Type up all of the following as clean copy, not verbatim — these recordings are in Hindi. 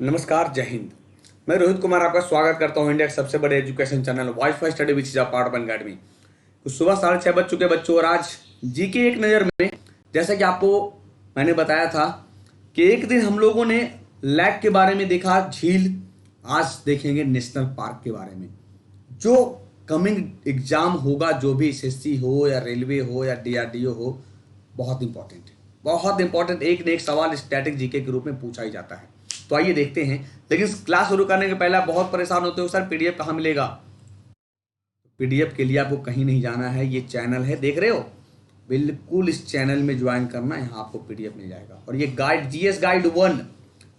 नमस्कार, जय हिंद। मैं रोहित कुमार आपका स्वागत करता हूं इंडिया के सबसे बड़े education channel wifi study which is a part of academy. तो सुबह 6:30 बज चुके बच्चों, और आज जीके एक नज़र में, जैसा कि आपको मैंने बताया था कि एक दिन हम लोगों ने लैक के बारे में देखा, झील। आज देखेंगे नेशनल पार्क के बारे में। जो कमिंग एग्जाम होगा, जो भी एसएससी हो या रेलवे हो या डीआरडीओ हो, बहुत इंपॉर्टेंट है, बहुत इंपॉर्टेंट। एक न एक सवाल स्टैटिक जीके के रूप में पूछा ही जाता है। तो आइए देखते हैं। लेकिन क्लास शुरू करने के पहले आप बहुत परेशान होते हो, सर पीडीएफ कहाँ मिलेगा। पीडीएफ के लिए आपको कहीं नहीं जाना है, ये चैनल है, देख रहे हो, बिल्कुल इस चैनल में ज्वाइन करना, यहाँ आपको पीडीएफ मिल जाएगा। और ये गाइड, जीएस गाइड 1,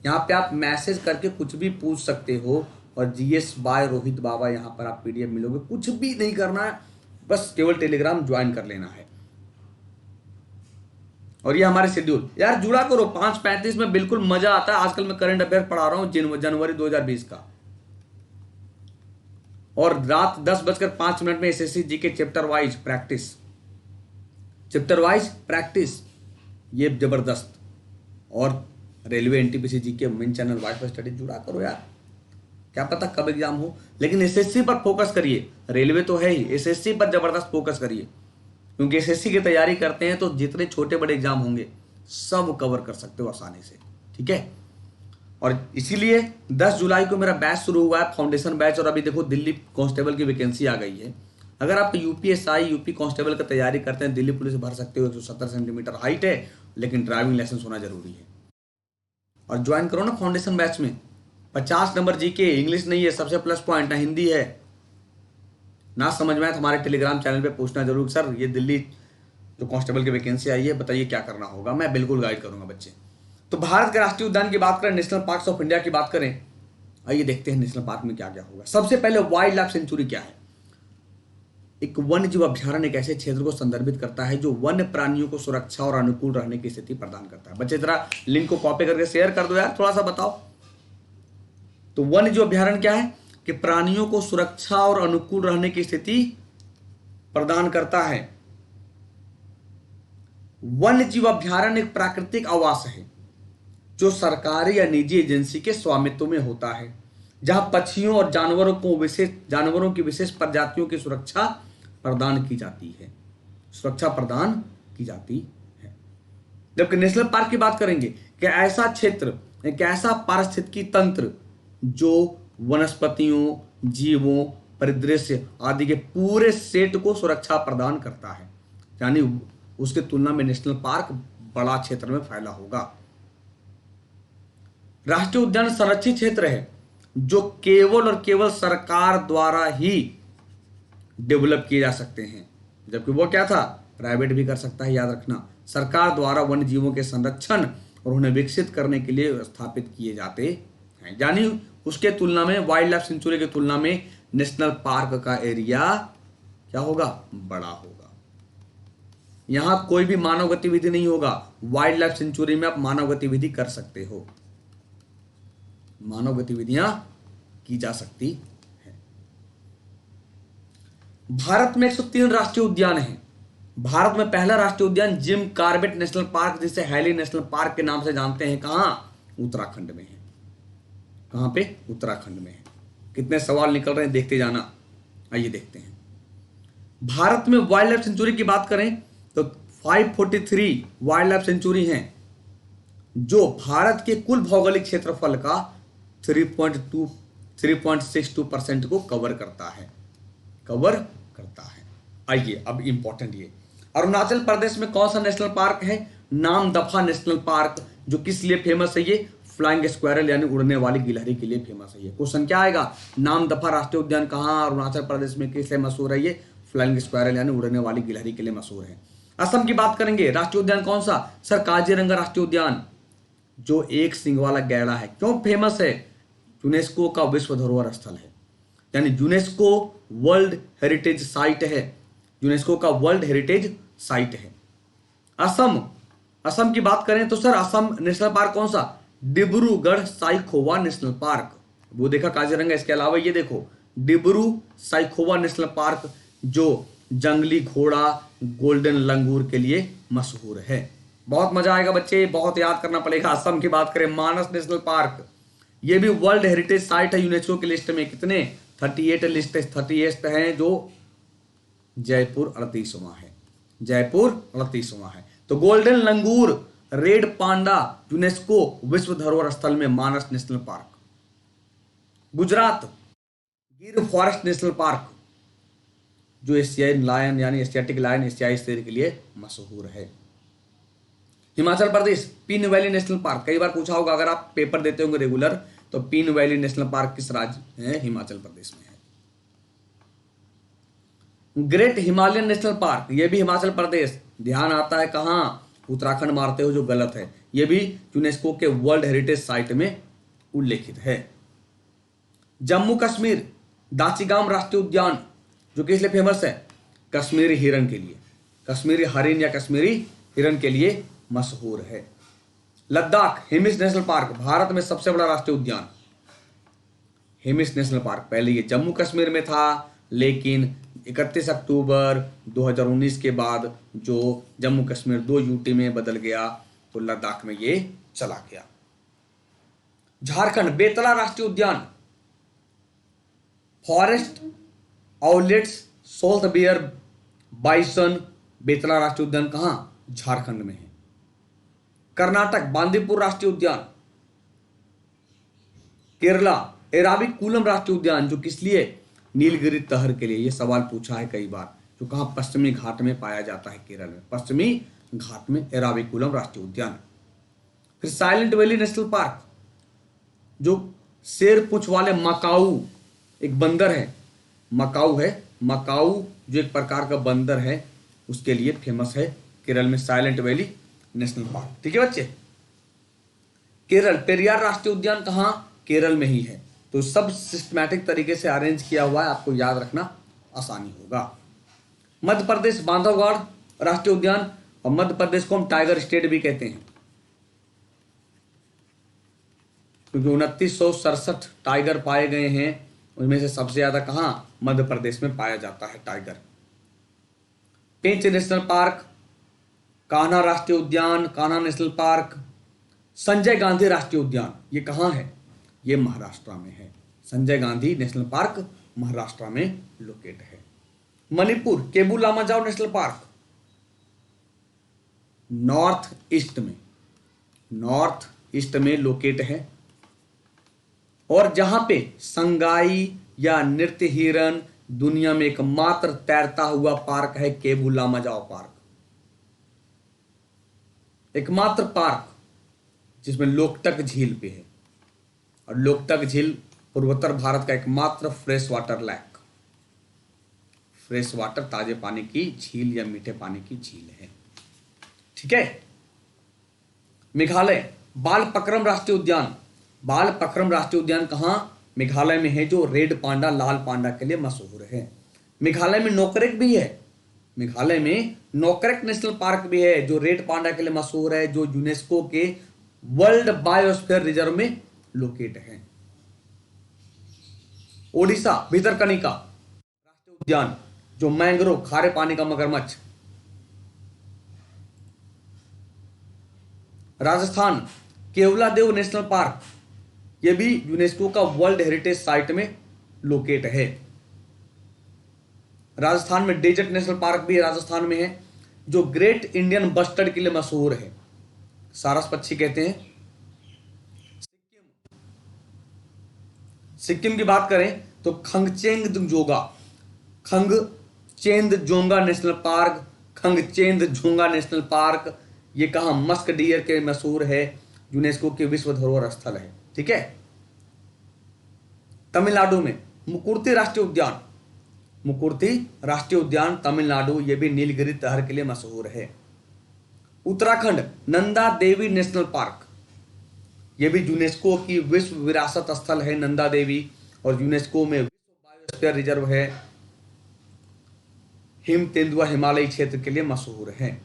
यहाँ पे आप मैसेज करके कुछ भी पूछ सकते हो। और जीएस बाय रोहित बाबा, यहाँ पर आप पीडीएफ मिलोगे। कुछ भी नहीं करना है, बस केवल टेलीग्राम ज्वाइन कर लेना है। और ये हमारे शेड्यूल, यार जुड़ा करो। 5:35 में बिल्कुल मजा आता है। आजकल मैं करंट अफेयर पढ़ा रहा हूं जनवरी 2020 का, और रात 10:05 में SSC GK chapter wise practice, ये जबरदस्त। और railway NTPC GK main channel wifi study, जुड़ा करो यार। क्या पता कब एग्जाम हो, लेकिन एसएससी पर फोकस करिए। रेलवे तो है ही, एसएससी पर जबरदस्त फोकस करिए, क्योंकि एसएससी की तैयारी करते हैं तो जितने छोटे बड़े एग्जाम होंगे सब कवर कर सकते हो आसानी से, ठीक है। और इसीलिए 10 जुलाई को मेरा बैच शुरू हुआ है, फाउंडेशन बैच। और अभी देखो, दिल्ली कांस्टेबल की वैकेंसी आ गई है। अगर आप यूपीएसआई, यूपी कांस्टेबल की तैयारी करते हैं, दिल्ली पुलिस भर सकते हो। 170 सेंटीमीटर हाइट है, लेकिन ड्राइविंग लाइसेंस होना जरूरी है। और ज्वाइन करो ना फाउंडेशन बैच में। 50 नंबर जीके, इंग्लिश नहीं है, सबसे प्लस पॉइंट, ना हिंदी है। ना समझ में आए तो हमारे टेलीग्राम चैनल पे पूछना जरूर, सर ये दिल्ली जो कांस्टेबल की वैकेंसी आई है, बताइए क्या करना होगा। मैं बिल्कुल गाइड करूंगा बच्चे। तो भारत के राष्ट्रीय उद्यान की बात करें, नेशनल पार्क्स ऑफ इंडिया की बात करें, आइए देखते हैं नेशनल पार्क में क्या क्या होगा। सबसे पहले वाइल्ड लाइफ सेंचुरी क्या है। एक वन्य जीव अभ्यारण्य एक ऐसे क्षेत्र को संदर्भित करता है जो वन्य प्राणियों को सुरक्षा और अनुकूल रहने की स्थिति प्रदान करता है। बच्चे जरा लिंक को कॉपी करके शेयर कर दो यार, थोड़ा सा बताओ। तो वन्य जीव अभ्यारण्य क्या है कि प्राणियों को सुरक्षा और अनुकूल रहने की स्थिति प्रदान करता है। वन्य जीव अभ्यारण्य एक प्राकृतिक आवास है जो सरकारी या निजी एजेंसी के स्वामित्व में होता है, जहां पक्षियों और जानवरों की विशेष प्रजातियों की सुरक्षा प्रदान की जाती है। जबकि नेशनल पार्क की बात करेंगे कि ऐसा क्षेत्र, एक ऐसा पारिस्थितिकी तंत्र जो वनस्पतियों, जीवों, परिदृश्य आदि के पूरे सेट को सुरक्षा प्रदान करता है। यानी उसके तुलना में नेशनल पार्क बड़ा क्षेत्र में फैला होगा। राष्ट्रीय उद्यान संरक्षित क्षेत्र है जो केवल और केवल सरकार द्वारा ही डेवलप किए जा सकते हैं। जबकि वो क्या था, प्राइवेट भी कर सकता है, याद रखना। सरकार द्वारा वन्य जीवों के संरक्षण और उन्हें विकसित करने के लिए स्थापित किए जाते हैं। यानी उसके तुलना में, वाइल्ड लाइफ सेंचुरी की तुलना में नेशनल पार्क का एरिया क्या होगा, बड़ा होगा। यहां कोई भी मानव गतिविधि नहीं होगा। वाइल्ड लाइफ सेंचुरी में आप मानव गतिविधि कर सकते हो, मानव गतिविधियां की जा सकती है। भारत में 103 राष्ट्रीय उद्यान हैं। भारत में पहला राष्ट्रीय उद्यान जिम कॉर्बेट नेशनल पार्क, जिसे हैली नेशनल पार्क के नाम से जानते हैं, कहां, उत्तराखंड में है। कहां पे, उत्तराखंड में है। कितने सवाल निकल रहे हैं, देखते जाना। आइए देखते हैं। भारत में वाइल्ड लाइफ सेंचुरी की बात करें तो 543 वाइल्ड लाइफ सेंचुरी हैं, जो भारत के कुल भौगोलिक क्षेत्रफल का 3.62% को कवर करता है। आइए अब इंपॉर्टेंट, ये अरुणाचल प्रदेश में कौन सा नेशनल पार्क है, नामदफा नेशनल पार्क, जो किस लिए फेमस है, ये फ्लाइंग स्क्वायरल यानी उड़ने वाली गिलहरी के लिए फेमस है। ये क्वेश्चन क्या आएगा, नामदफा राष्ट्रीय उद्यान कहां अरुणाचल प्रदेश में, किस लिए मशहूर है, ये फ्लाइंग स्क्वायरल यानी उड़ने वाली गिलहरी के लिए मशहूर है। असम की बात करेंगे, राष्ट्रीय उद्यान कौन सा, सर काजीरंगा राष्ट्रीय उद्यान, जो एक सिंग वाला गैंडा है। क्यों फेमस है, यूनेस्को का विश्व धरोहर स्थल है, यानी यूनेस्को वर्ल्ड हेरिटेज साइट है, यूनेस्को का वर्ल्ड हेरिटेज साइट है। असम की बात करें तो सर असम नेशनल पार्क कौन सा, डिब्रूगढ़ साइखोवा नेशनल पार्क। वो देखा काजीरंगा, इसके अलावा ये देखो डिब्रू साइखोवा नेशनल पार्क, जो जंगली घोड़ा, गोल्डन लंगूर के लिए मशहूर है। बहुत मजा आएगा बच्चे, बहुत याद करना पड़ेगा। असम की बात करें, मानस नेशनल पार्क, ये भी वर्ल्ड हेरिटेज साइट है यूनेस्को की लिस्ट में। कितने? 38 लिस्ट, 38 है, जो जयपुर 38वां है। जयपुर 38वां है। तो गोल्डन लंगूर, रेड पांडा यूनेस्को विश्व धरोहर स्थल में मानस नेशनल पार्क। गुजरात, गिर फॉरेस्ट नेशनल पार्क, जो एशियाई लायन यानी एशियाटिक लायन, एशियाई शेर के लिए मशहूर है। हिमाचल प्रदेश, पीन वैली नेशनल पार्क। कई बार पूछा होगा अगर आप पेपर देते होंगे रेगुलर, तो पीन वैली नेशनल पार्क किस राज्य है? हिमाचल प्रदेश में है। ग्रेट हिमालयन नेशनल पार्क, यह भी हिमाचल प्रदेश। ध्यान आता है कहां? उत्तराखंड मारते हो, जो गलत है। यह भी यूनेस्को के वर्ल्ड हेरिटेज साइट में उल्लेखित है। जम्मू कश्मीर, दाचिगाम राष्ट्रीय उद्यान, जो किस लिए फेमस है? कश्मीरी हिरन के लिए। कश्मीरी हरिन या कश्मीरी हिरन के लिए मशहूर है। लद्दाख, हिमिस नेशनल पार्क, भारत में सबसे बड़ा राष्ट्रीय उद्यान। हिमिस नेशनल पार्क पहले ये जम्मू कश्मीर में था, लेकिन 31 अक्टूबर 2019 के बाद जो जम्मू कश्मीर 2 यूटी में बदल गया, तो लद्दाख में ये चला गया। झारखंड, बेतला राष्ट्रीय उद्यान, forest outlets, sloth bear, bison. Betla राष्ट्रीय उद्यान कहां? झारखंड में है। कर्नाटक, बांदीपुर राष्ट्रीय उद्यान। केरला, एराविकुलम राष्ट्रीय उद्यान, जो किस लिए? नीलगिरी तहर के लिए। यह सवाल पूछा है कई बार, जो कहां? पश्चिमी घाट में पाया जाता है, केरल में, पश्चिमी घाट में एराविकुलम राष्ट्रीय उद्यान। फिर साइलेंट वैली नेशनल पार्क, जो शेर पूंछ वाले मकाऊ एक बंदर है, मकाऊ है, मकाऊ जो एक प्रकार का बंदर है, उसके लिए फेमस है केरल में साइलेंट वैली नेशनल पार्क। ठीक है बच्चे। केरल, पेरियार राष्ट्रीय उद्यान कहां? केरल में ही है। तो सब सिस्टमैटिक तरीके से अरेंज किया हुआ है, आपको याद रखना आसानी होगा। मध्य प्रदेश, बांधवगढ़ राष्ट्रीय उद्यान, और मध्य प्रदेश को हम टाइगर स्टेट भी कहते हैं, क्योंकि 2967 टाइगर पाए गए हैं। उनमें से सबसे ज्यादा कहां? मध्य प्रदेश में पाया जाता है tiger. Pench national park, Kanha राष्ट्रीय उद्यान, कान्हा नेशनल पार्क। संजय गांधी राष्ट्रीय उद्यान, ये कहां है? ये महाराष्ट्र में है। संजय गांधी नेशनल पार्क महाराष्ट्र में लोकेट है। Manipur, Keibul Lamjao national park, north east में लोकेट है। और जहां पे संगाई या नृत्य हिरन दुनिया में एकमात्र तैरता हुआ पार्क है, केबू लामाजाओ पार्क। एकमात्र पार्क जिसमें लोकटक झील पे है, और लोकटक झील पूर्वोत्तर भारत का एकमात्र fresh water lake, fresh water ताजे पानी की झील या मीठे पानी की झील है। ठीक है। मेघालय, बालपक्रम राष्ट्रीय उद्यान, बालपक्रम राष्ट्रीय उद्यान कहां? मेघालय में है, जो रेड पांडा, लाल पांडा के लिए मशहूर है। मेघालय में नोकरेक भी है, मेघालय में नोकरेक नेशनल पार्क भी है, जो रेड पांडा के लिए मशहूर है, जो यूनेस्को के वर्ल्ड बायोस्फीयर रिजर्व में लोकेट है। ओडिशा, भितरकनिका राष्ट्रीय उद्यान, जो मैंग्रोव, खारे पानी का मगरमच्छ। राजस्थान, केवलादेव नेशनल पार्क, यह भी यूनेस्को का वर्ल्ड हेरिटेज साइट में लोकेट है। राजस्थान में डेजर्ट नेशनल पार्क भी राजस्थान में है, जो ग्रेट इंडियन बस्टर्ड के लिए मशहूर है, सारस पक्षी कहते हैं। सिक्किम की बात करें तो खंगचेंदजोंगा नेशनल पार्क, खंगचेंदजोंगा नेशनल पार्क, ये कहां? मस्क डियर के मशहूर है, यूनेस्को के विश्व धरोहर स्थल है। ठीक है। तमिलनाडु में मुकुर्ती राष्ट्रीय उद्यान, मुकुर्ती राष्ट्रीय उद्यान तमिलनाडु, यह भी नीलगिरी तहर के लिए मशहूर है। उत्तराखंड, नंदा देवी नेशनल पार्क, यह भी यूनेस्को की विश्व विरासत स्थल है, नंदा देवी, और यूनेस्को में विश्व बायोस्फीयर रिजर्व है, हिम तेंदुआ हिमालयी क्षेत्र के लिए मशहूर है।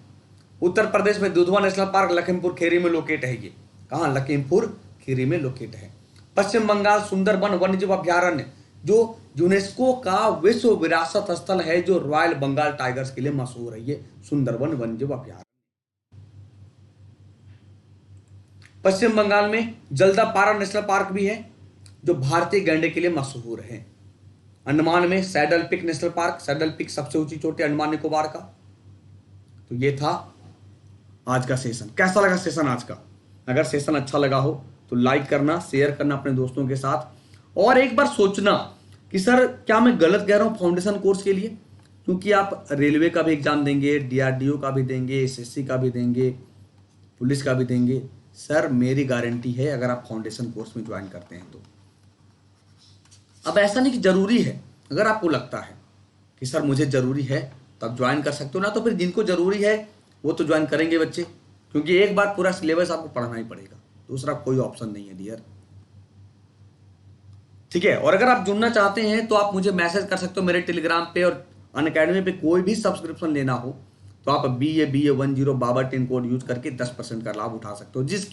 उत्तर प्रदेश में दुधवा नेशनल पार्क लखीमपुर खीरी में लोकेट है। ये कहां? लखीमपुर खीरी में लोकेट है। पश्चिम बंगाल, सुंदरबन वन्यजीव अभ्यारण्य, जो यूनेस्को का विश्व विरासत स्थल है, जो रॉयल बंगाल टाइगर्स के लिए मशहूर है, ये सुंदरबन वन्यजीव अभ्यारण्य। पश्चिम बंगाल में जल्दापारा नेशनल पार्क भी है जो भारतीय गैंडे के लिए मशहूर है। अंडमान में saddle peak national park, saddle peak सबसे ऊंची चोटी अंडमान निकोबार का। तो ये था आज का सेशन। कैसा लगा सेशन आज का? अगर सेशन अच्छा लगा हो तो लाइक करना, शेयर करना अपने दोस्तों के साथ, और एक बार सोचना कि सर क्या मैं गलत कह रहा हूं फाउंडेशन कोर्स के लिए, क्योंकि आप रेलवे का भी एग्जाम देंगे, डीआरडीओ का भी देंगे, एसएससी का भी देंगे, पुलिस का भी देंगे। सर मेरी गारंटी है अगर आप फाउंडेशन कोर्स में ज्वाइन करते हैं तो। अब ऐसा नहीं कि जरूरी है, अगर आपको लगता है कि सर मुझे जरूरी है तब ज्वाइन कर सकते हो, ना तो फिर जिनको जरूरी है वो तो ज्वाइन करेंगे बच्चे, क्योंकि एक बार पूरा सिलेबस आपको पढ़ना ही पड़ेगा, दूसरा कोई ऑप्शन नहीं है डियर। ठीक है, और अगर आप जुड़ना चाहते हैं तो आप मुझे मैसेज कर सकते हो मेरे टेलीग्राम पे, और अनअकैडमी पे कोई भी सब्सक्रिप्शन लेना हो तो आप BA 10 बाबा 10 कोड यूज करके 10% का लाभ उठा सकते हो। जिसकी